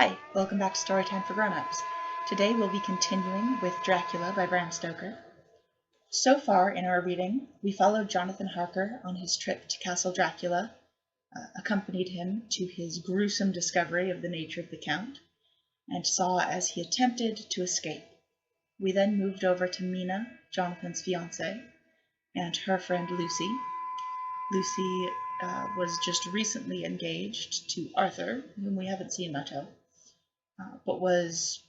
Hi, welcome back to Storytime for Grown-Ups. Today we'll be continuing with Dracula by Bram Stoker. So far in our reading, we followed Jonathan Harker on his trip to Castle Dracula, accompanied him to his gruesome discovery of the nature of the Count, and saw as he attempted to escape. We then moved over to Mina, Jonathan's fiancée, and her friend Lucy. Lucy was just recently engaged to Arthur, whom we haven't seen much of, but was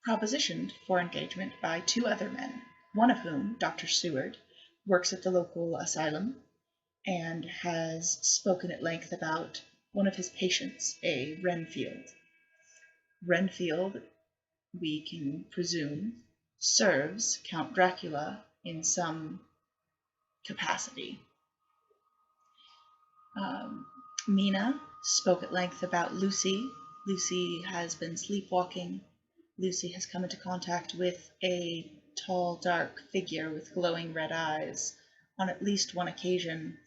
propositioned for engagement by two other men, one of whom, Dr. Seward, works at the local asylum and has spoken at length about one of his patients, a Renfield. Renfield, we can presume, serves Count Dracula in some capacity. Mina spoke at length about Lucy. Lucy has been sleepwalking. Lucy has come into contact with a tall, dark figure with glowing red eyes. On at least one occasion,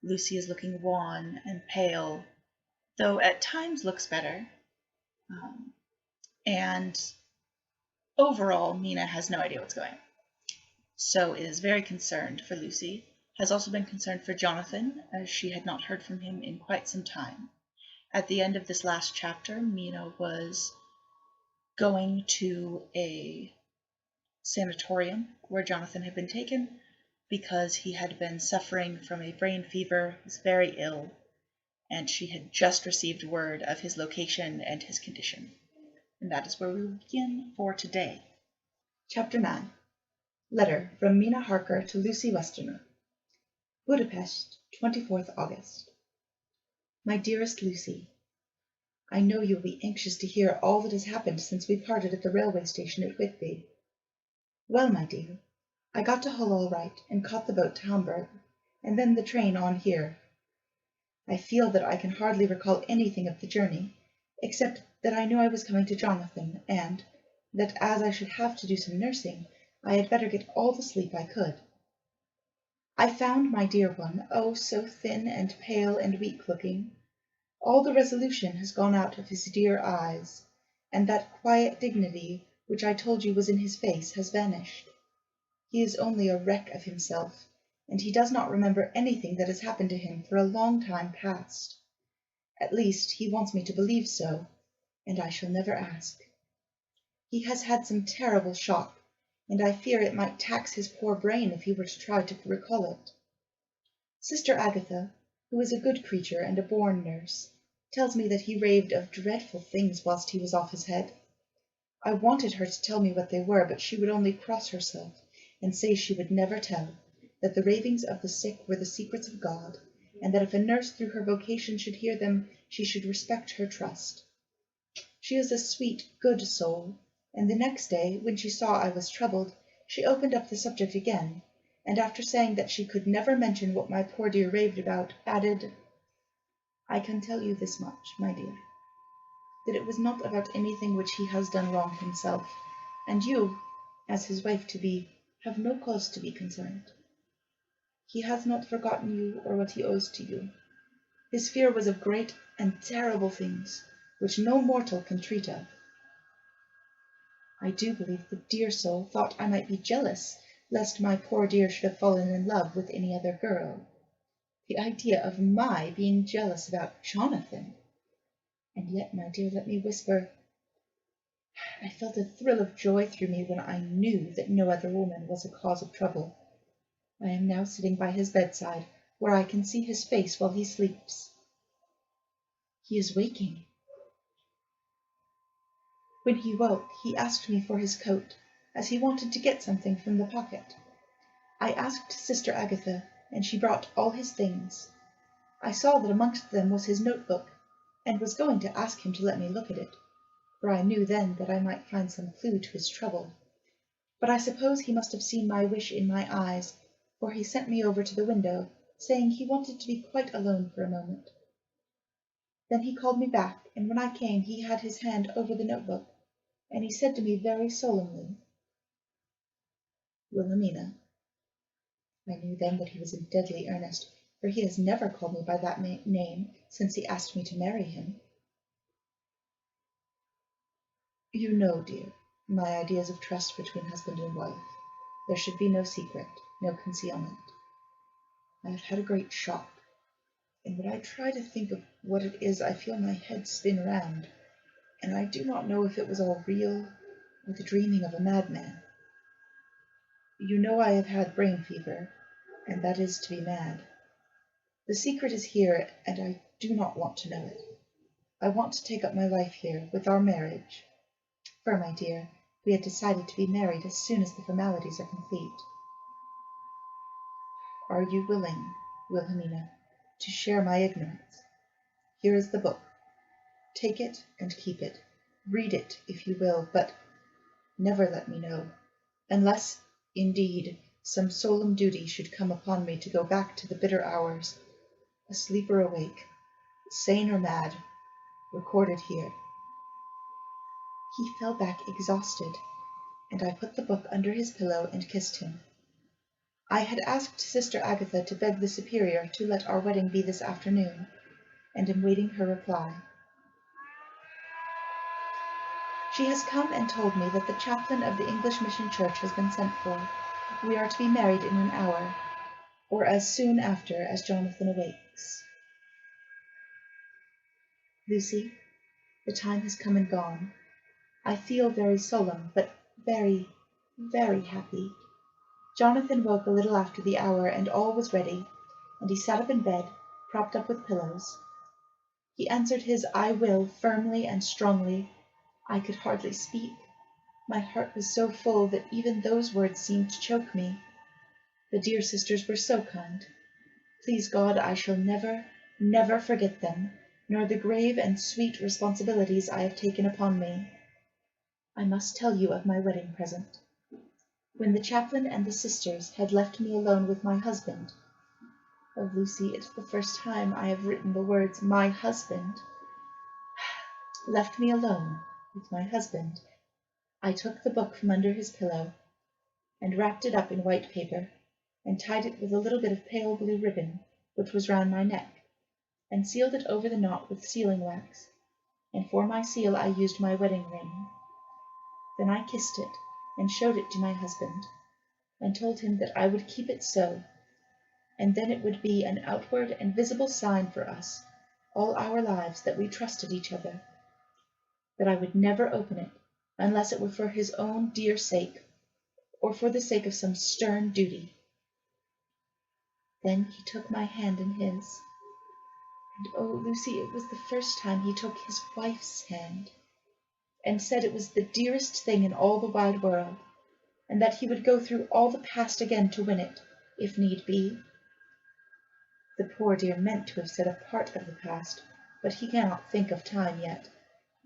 Lucy is looking wan and pale, though at times looks better. And overall, Mina has no idea what's going on. So is very concerned for Lucy, has also been concerned for Jonathan, as she had not heard from him in quite some time. At the end of this last chapter, Mina was going to a sanatorium where Jonathan had been taken because he had been suffering from a brain fever, was very ill, and she had just received word of his location and his condition. And that is where we will begin for today. Chapter 9. Letter from Mina Harker to Lucy Westerner. Budapest, 24th August. My dearest Lucy, I know you will be anxious to hear all that has happened since we parted at the railway station at Whitby. Well, my dear, I got to Hull all right, and caught the boat to Hamburg, and then the train on here. I feel that I can hardly recall anything of the journey, except that I knew I was coming to Jonathan, and that as I should have to do some nursing, I had better get all the sleep I could. I found my dear one, oh, so thin and pale and weak-looking. All the resolution has gone out of his dear eyes, and that quiet dignity which I told you was in his face has vanished. He is only a wreck of himself, and he does not remember anything that has happened to him for a long time past. At least he wants me to believe so, and I shall never ask. He has had some terrible shock, and I fear it might tax his poor brain if he were to try to recall it. Sister Agatha, who is a good creature and a born nurse, tells me that he raved of dreadful things whilst he was off his head. I wanted her to tell me what they were, but she would only cross herself and say she would never tell, that the ravings of the sick were the secrets of God, and that if a nurse through her vocation should hear them, she should respect her trust. She is a sweet, good soul, and the next day, when she saw I was troubled, she opened up the subject again, and after saying that she could never mention what my poor dear raved about, added, I can tell you this much, my dear, that it was not about anything which he has done wrong himself, and you, as his wife-to-be, have no cause to be concerned. He has not forgotten you or what he owes to you. His fear was of great and terrible things, which no mortal can treat of. I do believe the dear soul thought I might be jealous, lest my poor dear should have fallen in love with any other girl. The idea of my being jealous about Jonathan! And yet, my dear, let me whisper, I felt a thrill of joy through me when I knew that no other woman was a cause of trouble. I am now sitting by his bedside, where I can see his face while he sleeps. He is waking. When he woke, he asked me for his coat, as he wanted to get something from the pocket. I asked Sister Agatha, and she brought all his things. I saw that amongst them was his notebook, and was going to ask him to let me look at it, for I knew then that I might find some clue to his trouble. But I suppose he must have seen my wish in my eyes, for he sent me over to the window, saying he wanted to be quite alone for a moment. Then he called me back, and when I came he had his hand over the notebook, and he said to me very solemnly, Wilhelmina. I knew then that he was in deadly earnest, for he has never called me by that name since he asked me to marry him. You know, dear, my ideas of trust between husband and wife. There should be no secret, no concealment. I have had a great shock, and when I try to think of what it is, I feel my head spin round, and I do not know if it was all real or the dreaming of a madman. You know I have had brain fever, and that is to be mad. The secret is here, and I do not want to know it. I want to take up my life here, with our marriage. For, my dear, we had decided to be married as soon as the formalities are complete. Are you willing, Wilhelmina, to share my ignorance? Here is the book. Take it and keep it. Read it, if you will, but never let me know, unless, indeed, some solemn duty should come upon me to go back to the bitter hours, asleep or awake, sane or mad, recorded here. He fell back exhausted, and I put the book under his pillow and kissed him. I had asked Sister Agatha to beg the Superior to let our wedding be this afternoon, and am waiting her reply. She has come and told me that the chaplain of the English Mission Church has been sent for. We are to be married in an hour, or as soon after as Jonathan awakes. Lucy, the time has come and gone. I feel very solemn, but very, very happy. Jonathan woke a little after the hour, and all was ready, and he sat up in bed, propped up with pillows. He answered his "I will" firmly and strongly. I could hardly speak. My heart was so full that even those words seemed to choke me. The dear sisters were so kind. Please God, I shall never, never forget them, nor the grave and sweet responsibilities I have taken upon me. I must tell you of my wedding present. When the chaplain and the sisters had left me alone with my husband, oh, Lucy, it's the first time I have written the words "my husband," left me alone with my husband, I took the book from under his pillow, and wrapped it up in white paper, and tied it with a little bit of pale blue ribbon, which was round my neck, and sealed it over the knot with sealing wax, and for my seal I used my wedding ring. Then I kissed it, and showed it to my husband, and told him that I would keep it so, and then it would be an outward and visible sign for us, all our lives, that we trusted each other, that I would never open it, unless it were for his own dear sake, or for the sake of some stern duty. Then he took my hand in his, and oh, Lucy, it was the first time he took his wife's hand, and said it was the dearest thing in all the wide world, and that he would go through all the past again to win it, if need be. The poor dear meant to have said a part of the past, but he cannot think of time yet,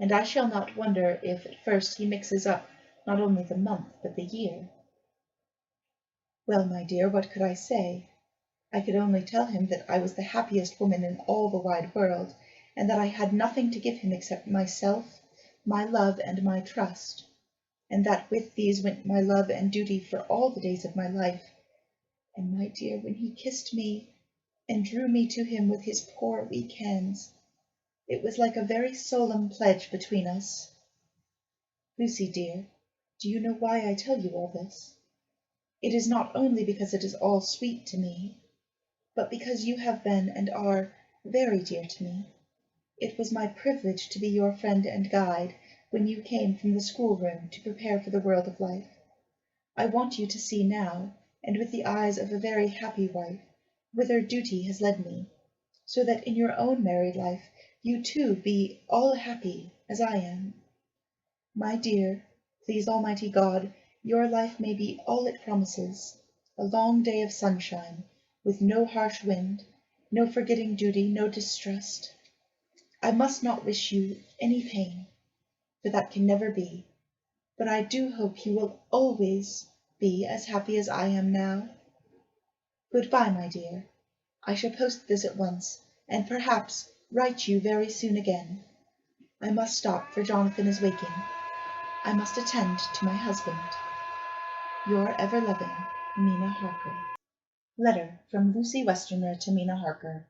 and I shall not wonder if at first he mixes up not only the month but the year. Well, my dear, what could I say? I could only tell him that I was the happiest woman in all the wide world, and that I had nothing to give him except myself, my love, and my trust, and that with these went my love and duty for all the days of my life. And, my dear, when he kissed me and drew me to him with his poor weak hands, it was like a very solemn pledge between us. Lucy, dear, do you know why I tell you all this? It is not only because it is all sweet to me, but because you have been and are very dear to me. It was my privilege to be your friend and guide when you came from the schoolroom to prepare for the world of life. I want you to see now, and with the eyes of a very happy wife, whither duty has led me, so that in your own married life you too be all happy as I am. My dear, please Almighty God, your life may be all it promises, a long day of sunshine, with no harsh wind, no forgetting duty, no distrust. I must not wish you any pain, for that can never be, but I do hope you will always be as happy as I am now. Good-bye, my dear. I shall post this at once, and perhaps write you very soon again. I must stop, for Jonathan is waking. I must attend to my husband. Your ever-loving Mina Harker. Letter from Lucy Westerner to Mina Harker.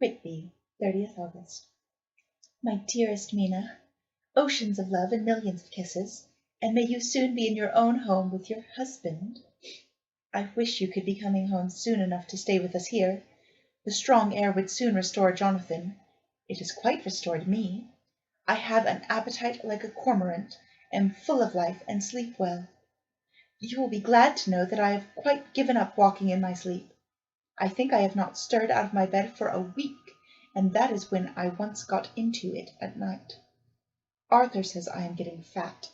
Whitby, 30th August. My dearest Mina, Oceans of love and millions of kisses, and may you soon be in your own home with your husband. I wish you could be coming home soon enough to stay with us here. The strong air would soon restore Jonathan. It has quite restored me. I have an appetite like a cormorant, am full of life, and sleep well. You will be glad to know that I have quite given up walking in my sleep. I think I have not stirred out of my bed for a week, and that is when I once got into it at night. Arthur says I am getting fat.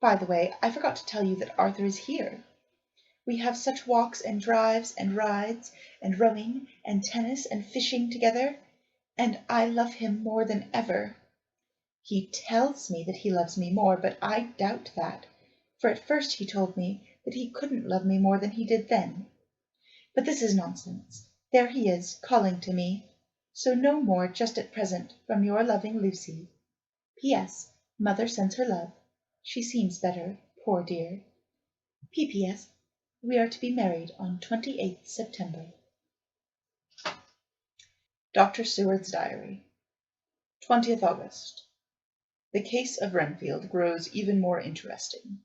By the way, I forgot to tell you that Arthur is here. We have such walks and drives and rides and rowing and tennis and fishing together, and I love him more than ever. He tells me that he loves me more, but I doubt that, for at first he told me that he couldn't love me more than he did then. But this is nonsense. There he is, calling to me. So no more just at present from your loving Lucy. P.S. Mother sends her love. She seems better, poor dear. P.P.S. We are to be married on 28th September. Dr. Seward's Diary. 20th August. The case of Renfield grows even more interesting.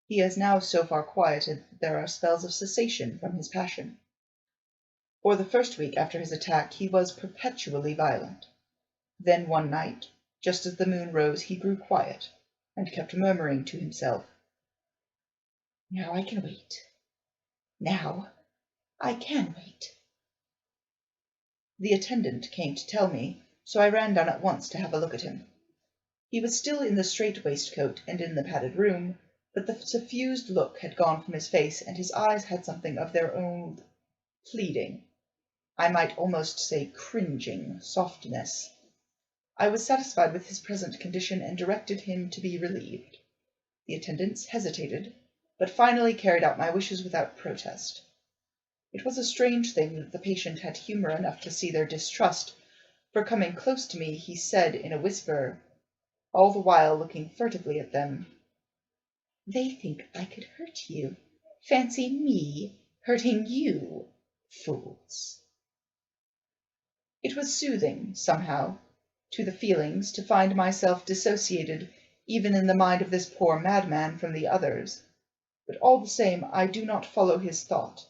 He has now so far quieted that there are spells of cessation from his passion. For the first week after his attack he was perpetually violent. Then one night, just as the moon rose, he grew quiet, and kept murmuring to himself, "Now I can wait. Now I can wait." The attendant came to tell me, so I ran down at once to have a look at him. He was still in the strait waistcoat and in the padded room, but the suffused look had gone from his face, and his eyes had something of their own pleading, I might almost say cringing, softness. I was satisfied with his present condition, and directed him to be relieved. The attendants hesitated, but finally carried out my wishes without protest. It was a strange thing that the patient had humour enough to see their distrust, for coming close to me, he said in a whisper, all the while looking furtively at them, "They think I could hurt you. Fancy me hurting you, fools." It was soothing, somehow, to the feelings to find myself dissociated, even in the mind of this poor madman, from the others, but all the same I do not follow his thought.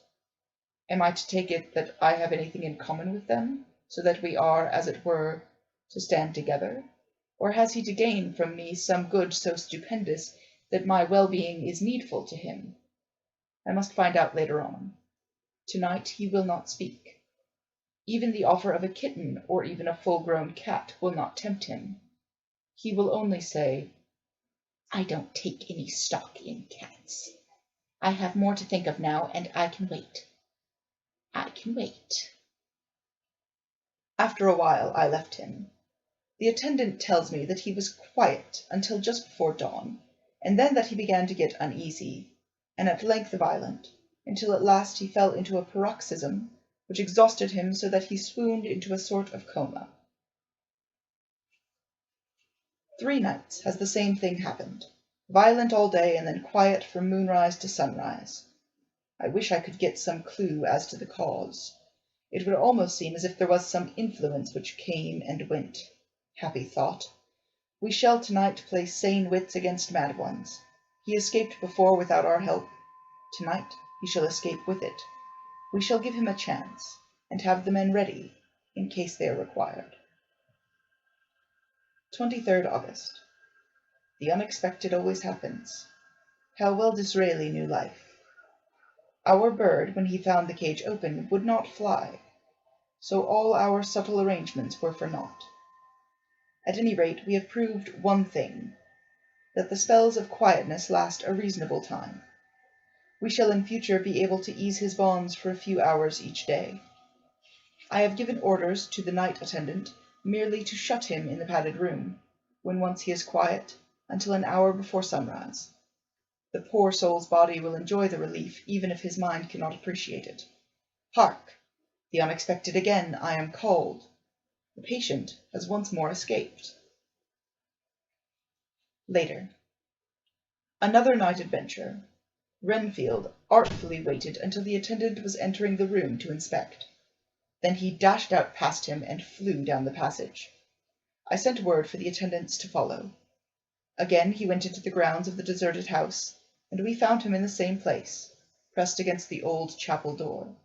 Am I to take it that I have anything in common with them, so that we are, as it were, to stand together? Or has he to gain from me some good so stupendous that my well-being is needful to him? I must find out later on. Tonight he will not speak. Even the offer of a kitten, or even a full-grown cat, will not tempt him. He will only say, "I don't take any stock in cats. I have more to think of now, and I can wait. I can wait." After a while I left him. The attendant tells me that he was quiet until just before dawn, and then that he began to get uneasy, and at length violent, until at last he fell into a paroxysm, which exhausted him so that he swooned into a sort of coma. 3 nights has the same thing happened, violent all day, and then quiet from moonrise to sunrise. I wish I could get some clue as to the cause. It would almost seem as if there was some influence which came and went. Happy thought! We shall tonight play sane wits against mad ones. He escaped before without our help. Tonight he shall escape with it. We shall give him a chance, and have the men ready, in case they are required. 23rd August. The unexpected always happens. How well Disraeli knew life. Our bird, when he found the cage open, would not fly, so all our subtle arrangements were for naught. At any rate, we have proved one thing, that the spells of quietness last a reasonable time. We shall in future be able to ease his bonds for a few hours each day. I have given orders to the night attendant merely to shut him in the padded room, when once he is quiet, until an hour before sunrise. The poor soul's body will enjoy the relief, even if his mind cannot appreciate it. Hark! The unexpected again! I am called. The patient has once more escaped. Later. Another night adventure. Renfield artfully waited until the attendant was entering the room to inspect. Then he dashed out past him and flew down the passage. I sent word for the attendants to follow. Again he went into the grounds of the deserted house, and we found him in the same place, pressed against the old chapel door.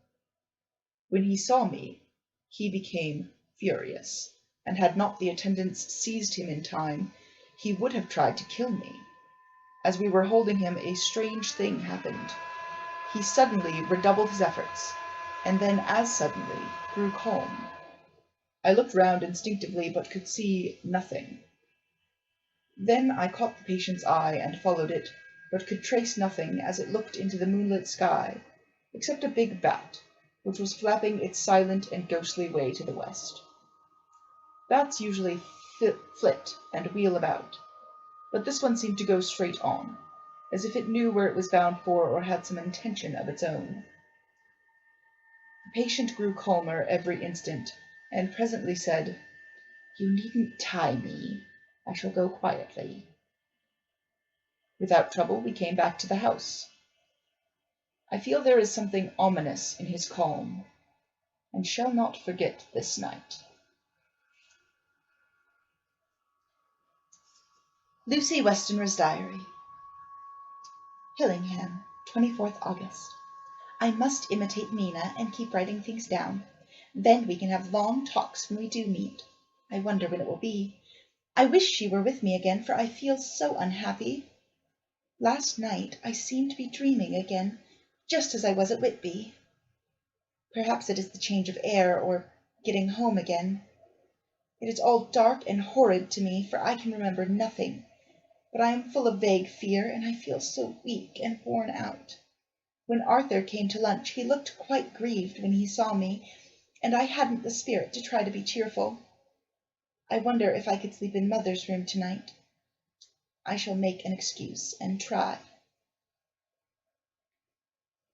When he saw me, he became furious, and had not the attendants seized him in time, he would have tried to kill me. As we were holding him, a strange thing happened. He suddenly redoubled his efforts, and then as suddenly grew calm. I looked round instinctively, but could see nothing. Then I caught the patient's eye and followed it, but could trace nothing as it looked into the moonlit sky, except a big bat, which was flapping its silent and ghostly way to the west. Bats usually flit and wheel about, but this one seemed to go straight on, as if it knew where it was bound for or had some intention of its own. The patient grew calmer every instant, and presently said, "You needn't tie me. I shall go quietly." Without trouble we came back to the house. I feel there is something ominous in his calm, and shall not forget this night. Lucy Westenra's diary. Hillingham, 24th August. I must imitate Mina and keep writing things down. Then we can have long talks when we do meet. I wonder when it will be. I wish she were with me again, for I feel so unhappy. Last night I seemed to be dreaming again, just as I was at Whitby. Perhaps it is the change of air, or getting home again. It is all dark and horrid to me, for I can remember nothing. But I am full of vague fear, and I feel so weak and worn out. When Arthur came to lunch, he looked quite grieved when he saw me, and I hadn't the spirit to try to be cheerful. I wonder if I could sleep in Mother's room tonight. I shall make an excuse and try.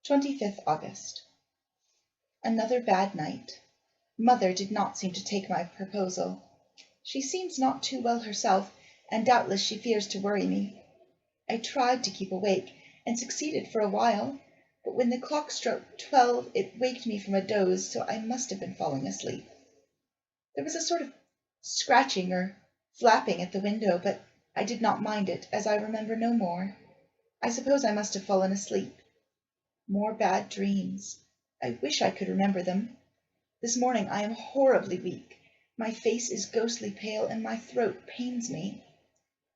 25th August. Another bad night. Mother did not seem to take my proposal. She seems not too well herself, and doubtless she fears to worry me. I tried to keep awake, and succeeded for a while, but when the clock struck 12, it waked me from a doze, so I must have been falling asleep. There was a sort of scratching or flapping at the window, but I did not mind it, as I remember no more. I suppose I must have fallen asleep. More bad dreams. I wish I could remember them. This morning I am horribly weak. My face is ghostly pale, and my throat pains me.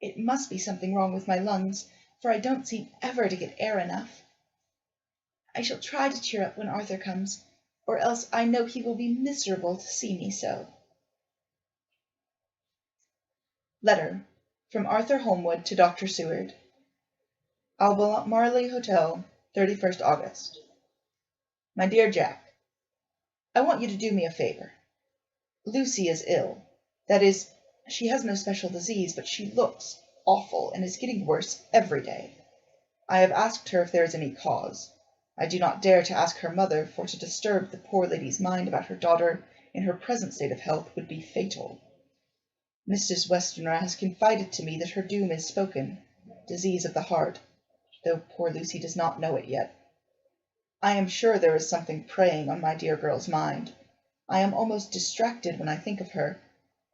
It must be something wrong with my lungs, for I don't seem ever to get air enough. I shall try to cheer up when Arthur comes, or else I know he will be miserable to see me so. Letter from Arthur Holmwood to Dr. Seward. Albemarle Hotel, 31st August. My dear Jack, I want you to do me a favor. Lucy is ill. That is, she has no special disease, but she looks awful and is getting worse every day. I have asked her if there is any cause. I do not dare to ask her mother, for to disturb the poor lady's mind about her daughter in her present state of health would be fatal. Mrs. Westenra has confided to me that her doom is spoken, disease of the heart, though poor Lucy does not know it yet. I am sure there is something preying on my dear girl's mind. I am almost distracted when I think of her.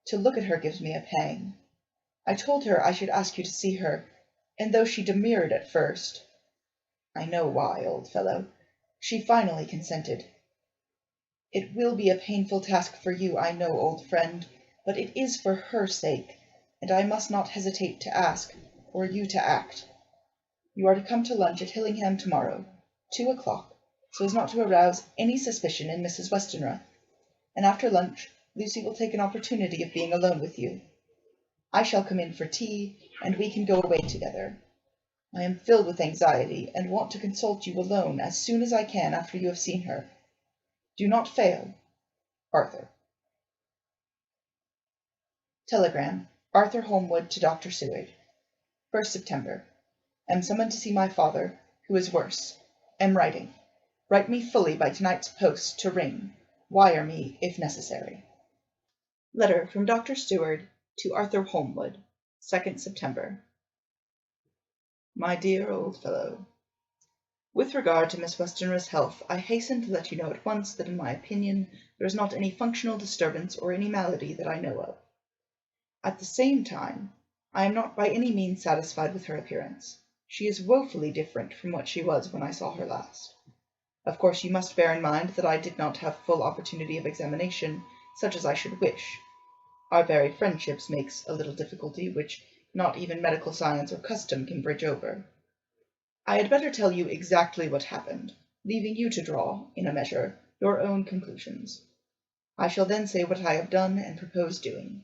To look at her gives me a pang. I told her I should ask you to see her, and though she demurred at first, I know why, old fellow, she finally consented. It will be a painful task for you, I know, old friend, but it is for her sake, and I must not hesitate to ask, or you to act. You are to come to lunch at Hillingham tomorrow, 2 o'clock, so as not to arouse any suspicion in Mrs. Westenra, and after lunch Lucy will take an opportunity of being alone with you. I shall come in for tea, and we can go away together. I am filled with anxiety, and want to consult you alone as soon as I can after you have seen her. Do not fail. Arthur. Telegram. Arthur Holmwood to Dr. Seward. 1st September. Am summoned to see my father, who is worse. Am writing. Write me fully by tonight's post to ring. Wire me if necessary. Letter from Dr. Seward to Arthur Holmwood. 2nd September. My dear old fellow, with regard to Miss Westenra's health, I hasten to let you know at once that in my opinion there is not any functional disturbance or any malady that I know of. At the same time, I am not by any means satisfied with her appearance. She is woefully different from what she was when I saw her last. Of course you must bear in mind that I did not have full opportunity of examination, such as I should wish. Our very friendships makes a little difficulty, which not even medical science or custom can bridge over. I had better tell you exactly what happened, leaving you to draw, in a measure, your own conclusions. I shall then say what I have done and propose doing.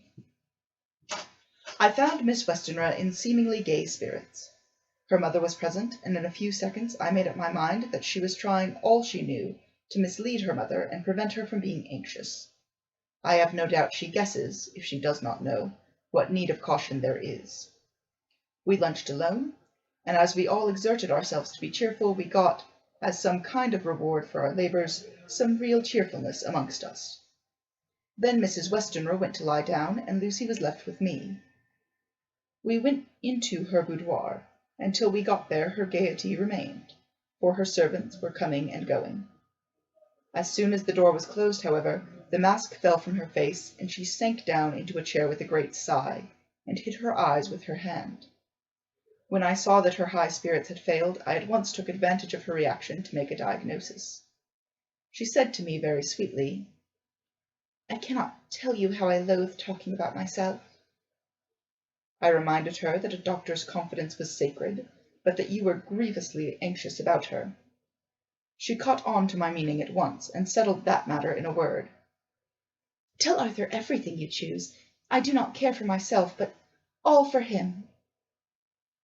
I found Miss Westenra in seemingly gay spirits. Her mother was present, and in a few seconds I made up my mind that she was trying all she knew to mislead her mother and prevent her from being anxious. I have no doubt she guesses, if she does not know, what need of caution there is. We lunched alone, and as we all exerted ourselves to be cheerful, we got, as some kind of reward for our labours, some real cheerfulness amongst us. Then Mrs. Westenra went to lie down, and Lucy was left with me. We went into her boudoir, and till we got there her gaiety remained, for her servants were coming and going. As soon as the door was closed, however, the mask fell from her face, and she sank down into a chair with a great sigh, and hid her eyes with her hand. When I saw that her high spirits had failed, I at once took advantage of her reaction to make a diagnosis. She said to me very sweetly, "I cannot tell you how I loathe talking about myself." I reminded her that a doctor's confidence was sacred, but that you were grievously anxious about her. She caught on to my meaning at once, and settled that matter in a word. "Tell Arthur everything you choose. I do not care for myself, but all for him."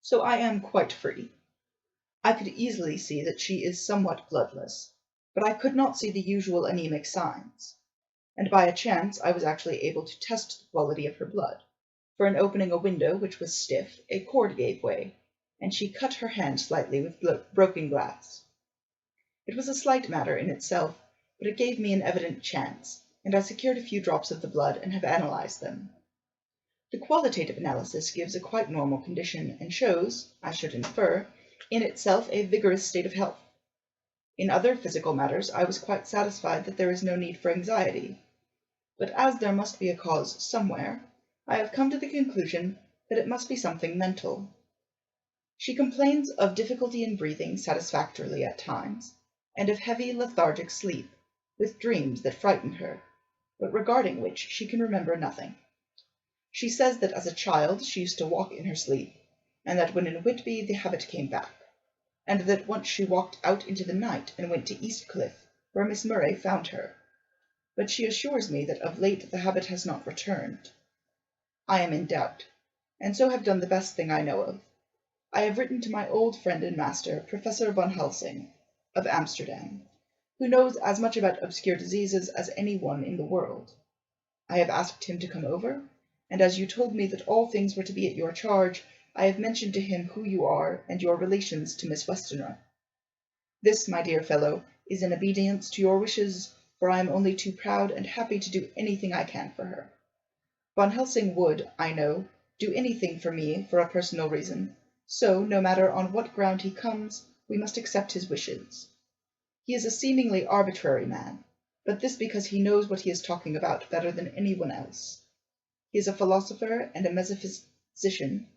So I am quite free. I could easily see that she is somewhat bloodless, but I could not see the usual anemic signs, and by a chance I was actually able to test the quality of her blood, for in opening a window which was stiff, a cord gave way, and she cut her hand slightly with broken glass. It was a slight matter in itself, but it gave me an evident chance, and I secured a few drops of the blood and have analyzed them. The qualitative analysis gives a quite normal condition, and shows, I should infer, in itself a vigorous state of health. In other physical matters I was quite satisfied that there is no need for anxiety, but as there must be a cause somewhere, I have come to the conclusion that it must be something mental. She complains of difficulty in breathing satisfactorily at times, and of heavy lethargic sleep, with dreams that frighten her, but regarding which she can remember nothing. She says that as a child she used to walk in her sleep, and that when in Whitby the habit came back, and that once she walked out into the night and went to Eastcliff, where Miss Murray found her, but she assures me that of late the habit has not returned. I am in doubt, and so have done the best thing I know of. I have written to my old friend and master, Professor Van Helsing, of Amsterdam, who knows as much about obscure diseases as any one in the world. I have asked him to come over, and as you told me that all things were to be at your charge, I have mentioned to him who you are and your relations to Miss Westenra. This, my dear fellow, is in obedience to your wishes, for I am only too proud and happy to do anything I can for her. Van Helsing would, I know, do anything for me for a personal reason, so, no matter on what ground he comes, we must accept his wishes. He is a seemingly arbitrary man, but this because he knows what he is talking about better than anyone else. He is a philosopher and a metaphysician,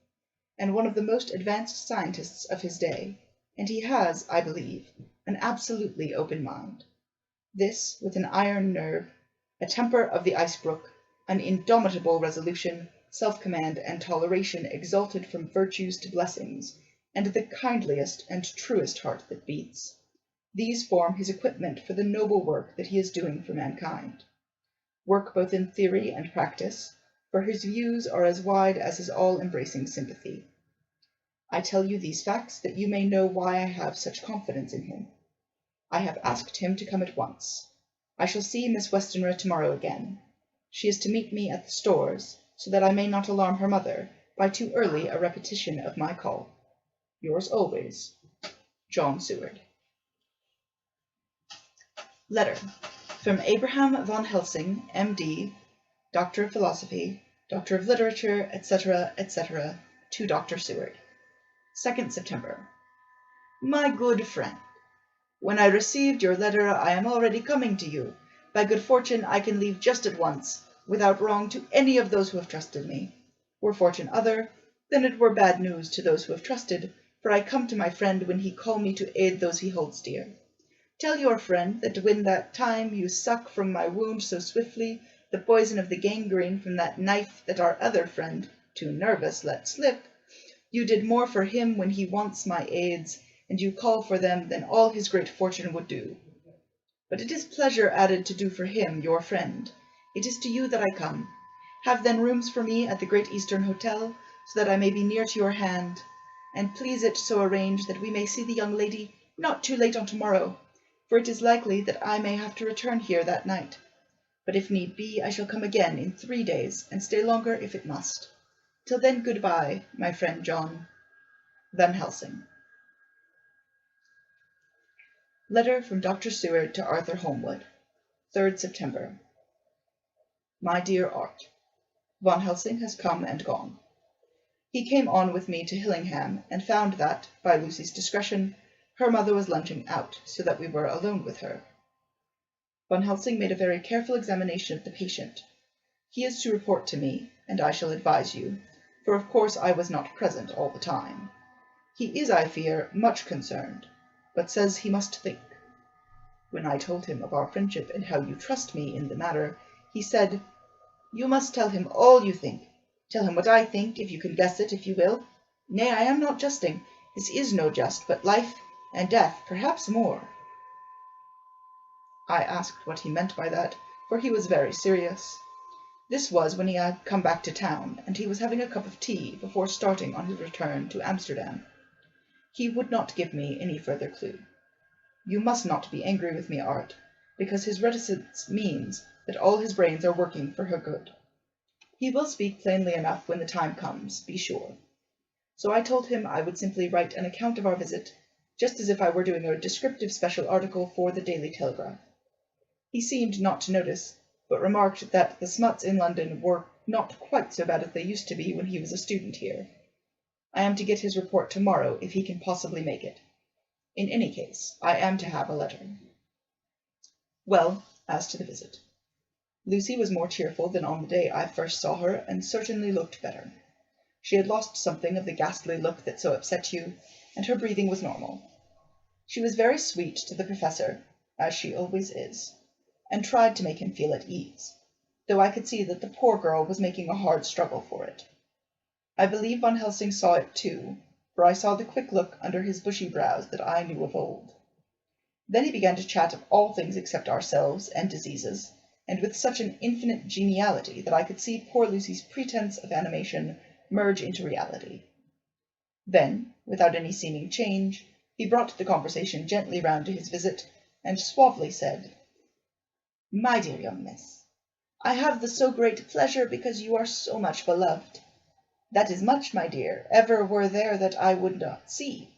and one of the most advanced scientists of his day, and he has, I believe, an absolutely open mind. This, with an iron nerve, a temper of the ice-brook, an indomitable resolution, self-command, and toleration exalted from virtues to blessings, and the kindliest and truest heart that beats. These form his equipment for the noble work that he is doing for mankind. Work both in theory and practice, for his views are as wide as his all-embracing sympathy. I tell you these facts that you may know why I have such confidence in him. I have asked him to come at once. I shall see Miss Westenra tomorrow again. She is to meet me at the Stores, so that I may not alarm her mother by too early a repetition of my call. Yours always, John Seward. Letter from Abraham Van Helsing, M.D., Doctor of Philosophy, Doctor of Literature, etc., etc., to Dr. Seward. 2nd September. My good friend, when I received your letter, I am already coming to you. By good fortune, I can leave just at once, without wrong to any of those who have trusted me. Were fortune other, Then it were bad news to those who have trusted, for I come to my friend when he call me to aid those he holds dear. Tell your friend that when that time you suck from my wound so swiftly the poison of the gangrene from that knife that our other friend, too nervous, let slip, you did more for him when he wants my aids, and you call for them than all his great fortune would do. But it is pleasure added to do for him, your friend. It is to you that I come. Have then rooms for me at the Great Eastern Hotel, so that I may be near to your hand, and please it so arrange that we may see the young lady not too late on tomorrow, for it is likely that I may have to return here that night. But if need be, I shall come again in 3 days, and stay longer if it must. Till then, good-bye, my friend John. Van Helsing. Letter from Dr. Seward to Arthur Holmwood. 3rd September. My dear Art, Van Helsing has come and gone. He came on with me to Hillingham, and found that, by Lucy's discretion, her mother was lunching out, so that we were alone with her. Van Helsing made a very careful examination of the patient. He is to report to me, and I shall advise you, for of course I was not present all the time. He is, I fear, much concerned, but says he must think. When I told him of our friendship and how you trust me in the matter, he said, "You must tell him all you think. Tell him what I think, if you can guess it, if you will. Nay, I am not jesting. This is no jest, but life and death, perhaps more." I asked what he meant by that, for he was very serious. This was when he had come back to town, and he was having a cup of tea before starting on his return to Amsterdam. He would not give me any further clue. You must not be angry with me, Art, because his reticence means that all his brains are working for her good. He will speak plainly enough when the time comes, be sure. So I told him I would simply write an account of our visit, just as if I were doing a descriptive special article for the Daily Telegraph. He seemed not to notice, but remarked that the smuts in London were not quite so bad as they used to be when he was a student here. I am to get his report tomorrow, if he can possibly make it. In any case, I am to have a letter. Well, as to the visit. Lucy was more cheerful than on the day I first saw her, and certainly looked better. She had lost something of the ghastly look that so upset you, and her breathing was normal. She was very sweet to the professor, as she always is, and tried to make him feel at ease, though I could see that the poor girl was making a hard struggle for it. I believe Van Helsing saw it too, for I saw the quick look under his bushy brows that I knew of old. Then he began to chat of all things except ourselves and diseases, and with such an infinite geniality that I could see poor Lucy's pretence of animation merge into reality. Then, without any seeming change, he brought the conversation gently round to his visit, and suavely said, "My dear young miss, I have the so great pleasure because you are so much beloved. That is much, my dear, ever were there that I would not see.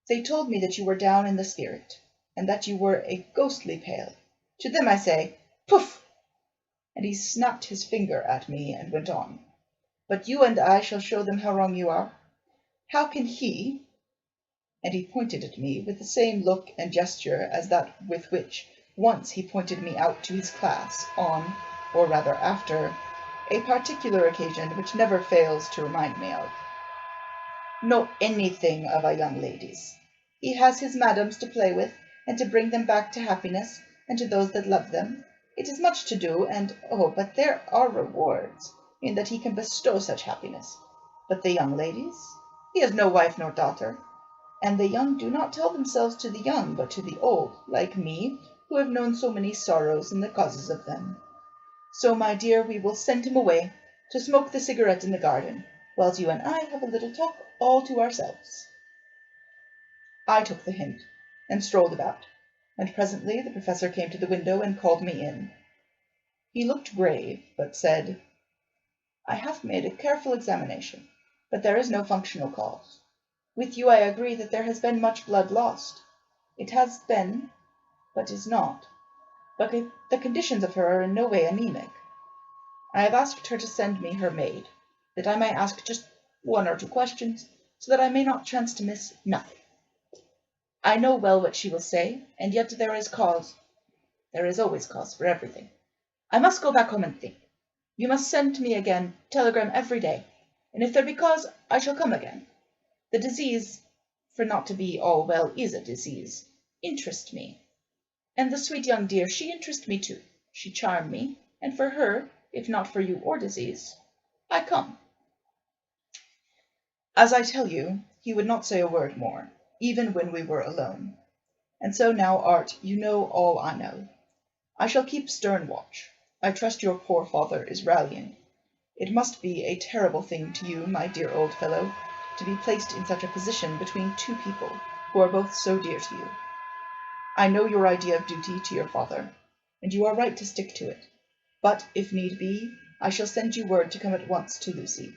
They told me that you were down in the spirit, and that you were a ghostly pale. To them I say, poof!" And he snapped his finger at me and went on. "But you and I shall show them how wrong you are. How can he—" and he pointed at me with the same look and gesture as that with which once he pointed me out to his class on, or rather after, a particular occasion which never fails to remind me of, "know anything of a young lady's. He has his madams to play with, and to bring them back to happiness, and to those that love them. It is much to do, and but there are rewards, in that he can bestow such happiness. But the young ladies? He has no wife nor daughter. And the young do not tell themselves to the young, but to the old, like me, who have known so many sorrows and the causes of them. So, my dear, we will send him away to smoke the cigarette in the garden, whilst you and I have a little talk all to ourselves." I took the hint, and strolled about, and presently the professor came to the window and called me in. He looked grave, but said, "I have made a careful examination, but there is no functional cause. With you I agree that there has been much blood lost. It has been, but is not. But the conditions of her are in no way anemic. I have asked her to send me her maid, that I may ask just 1 or 2 questions, so that I may not chance to miss nothing. I know well what she will say, and yet there is cause. There is always cause for everything. I must go back home and think. You must send to me again, telegram every day. and if there be cause, I shall come again. The disease, for not to be all well is a disease, interest me. And the sweet young dear, she interest me too. She charm me, and for her, if not for you or disease, I come. As I tell you, he would not say a word more, even when we were alone. And so now, Art, you know all I know. I shall keep stern watch. I trust your poor father is rallying. It must be a terrible thing to you, my dear old fellow, to be placed in such a position between two people who are both so dear to you. I know your idea of duty to your father, and you are right to stick to it. But, if need be, I shall send you word to come at once to Lucy.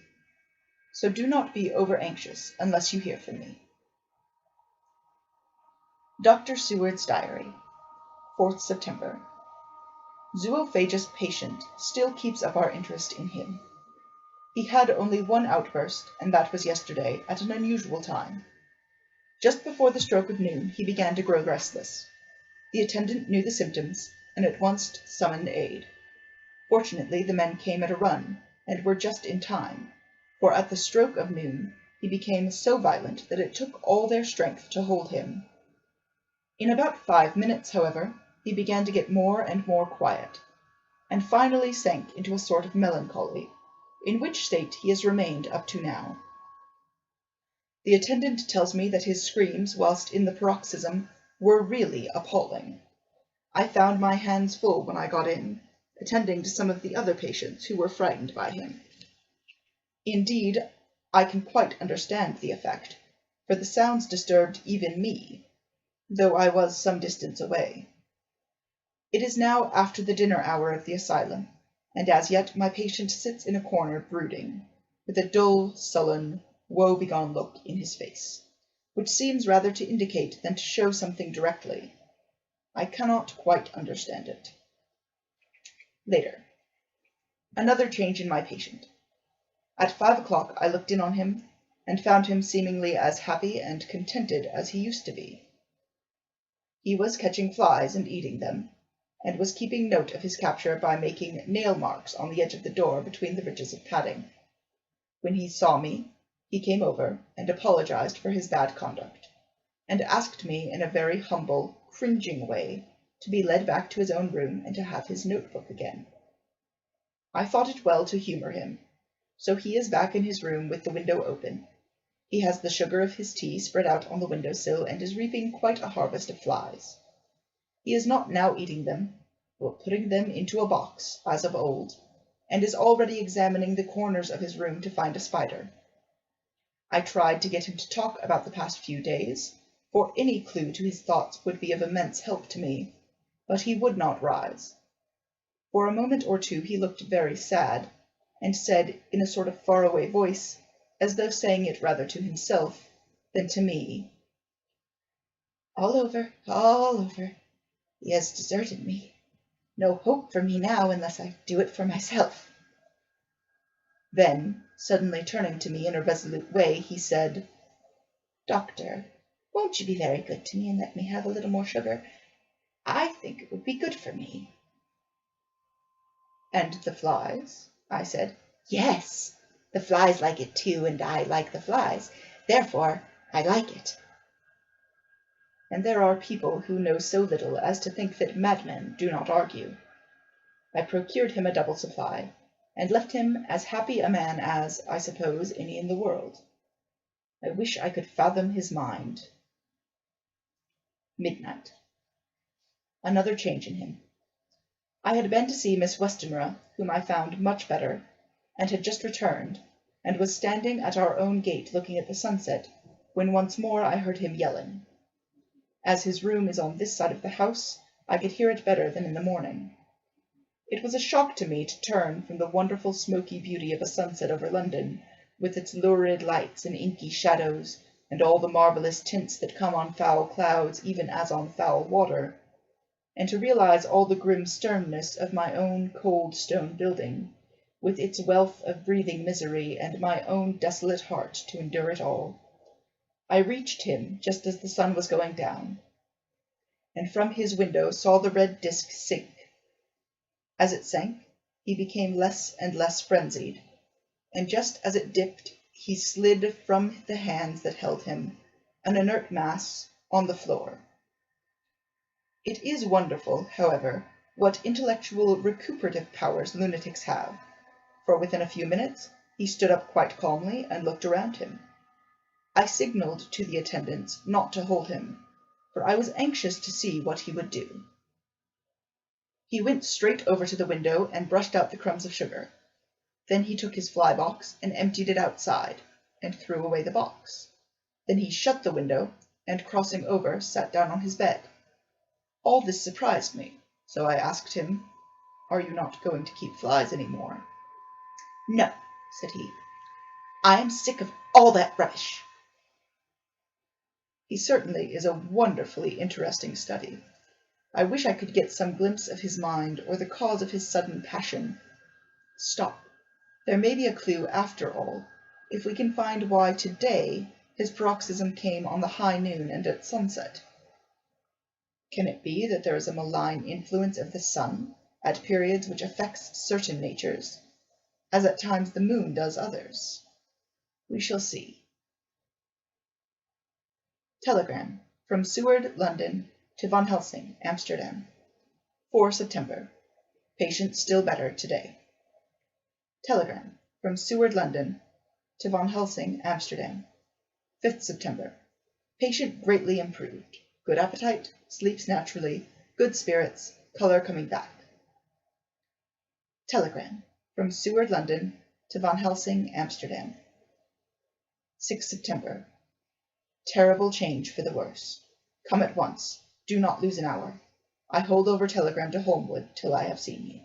So do not be over-anxious unless you hear from me. Dr. Seward's Diary, 4th September. Zoophagous patient still keeps up our interest in him. He had only one outburst, and that was yesterday, at an unusual time. Just before the stroke of noon, he began to grow restless. The attendant knew the symptoms, and at once summoned aid. Fortunately, the men came at a run, and were just in time, for at the stroke of noon he became so violent that it took all their strength to hold him. In about 5 minutes, however, he began to get more and more quiet, and finally sank into a sort of melancholy, in which state he has remained up to now. The attendant tells me that his screams, whilst in the paroxysm, were really appalling. I found my hands full when I got in, attending to some of the other patients who were frightened by him. Indeed, I can quite understand the effect, for the sounds disturbed even me, though I was some distance away. It is now after the dinner hour of the asylum, and as yet my patient sits in a corner brooding, with a dull, sullen, woe-begone look in his face, which seems rather to indicate than to show something directly. I cannot quite understand it. Later. Another change in my patient. At 5 o'clock I looked in on him, and found him seemingly as happy and contented as he used to be. He was catching flies and eating them, and was keeping note of his capture by making nail marks on the edge of the door between the ridges of padding. When he saw me, he came over and apologized for his bad conduct, and asked me in a very humble, cringing way to be led back to his own room and to have his notebook again. I thought it well to humour him, so he is back in his room with the window open. He has the sugar of his tea spread out on the window-sill and is reaping quite a harvest of flies. He is not now eating them, but putting them into a box, as of old, and is already examining the corners of his room to find a spider. I tried to get him to talk about the past few days, for any clue to his thoughts would be of immense help to me, but he would not rise. For a moment or two he looked very sad, and said in a sort of far-away voice, as though saying it rather to himself than to me, "All over, all over. He has deserted me. No hope for me now unless I do it for myself." Then, suddenly turning to me in a resolute way, he said, "Doctor, won't you be very good to me and let me have a little more sugar? I think it would be good for me." "And the flies?" I said. "Yes, the flies like it too, and I like the flies. Therefore, I like it." And there are people who know so little as to think that madmen do not argue. I procured him a double supply, and left him as happy a man as, I suppose, any in the world. I wish I could fathom his mind. Midnight. Another change in him. I had been to see Miss Westenra, whom I found much better, and had just returned, and was standing at our own gate looking at the sunset, when once more I heard him yelling. As his room is on this side of the house, I could hear it better than in the morning. It was a shock to me to turn from the wonderful smoky beauty of a sunset over London, with its lurid lights and inky shadows, and all the marvellous tints that come on foul clouds even as on foul water, and to realize all the grim sternness of my own cold stone building, with its wealth of breathing misery, and my own desolate heart to endure it all. I reached him just as the sun was going down, and from his window saw the red disk sink. As it sank, he became less and less frenzied, and just as it dipped, he slid from the hands that held him, an inert mass, on the floor. It is wonderful, however, what intellectual recuperative powers lunatics have, for within a few minutes he stood up quite calmly and looked around him. I signalled to the attendants not to hold him, for I was anxious to see what he would do. He went straight over to the window and brushed out the crumbs of sugar. Then he took his fly box and emptied it outside, and threw away the box. Then he shut the window, and crossing over, sat down on his bed. All this surprised me, so I asked him, "Are you not going to keep flies any more?" "No," said he. "I am sick of all that rubbish." He certainly is a wonderfully interesting study. I wish I could get some glimpse of his mind, or the cause of his sudden passion. Stop. There may be a clue after all, if we can find why today his paroxysm came on the high noon and at sunset. Can it be that there is a malign influence of the sun at periods which affects certain natures, as at times the moon does others? We shall see. Telegram from Seward, London, to Van Helsing, Amsterdam. 4 September. Patient still better today. Telegram from Seward, London, to Van Helsing, Amsterdam. 5th September. Patient greatly improved. Good appetite, sleeps naturally, good spirits, colour coming back. Telegram from Seward, London, to Van Helsing, Amsterdam. 6th September. Terrible change for the worse. Come at once. Do not lose an hour. I hold over telegram to Holmwood till I have seen you.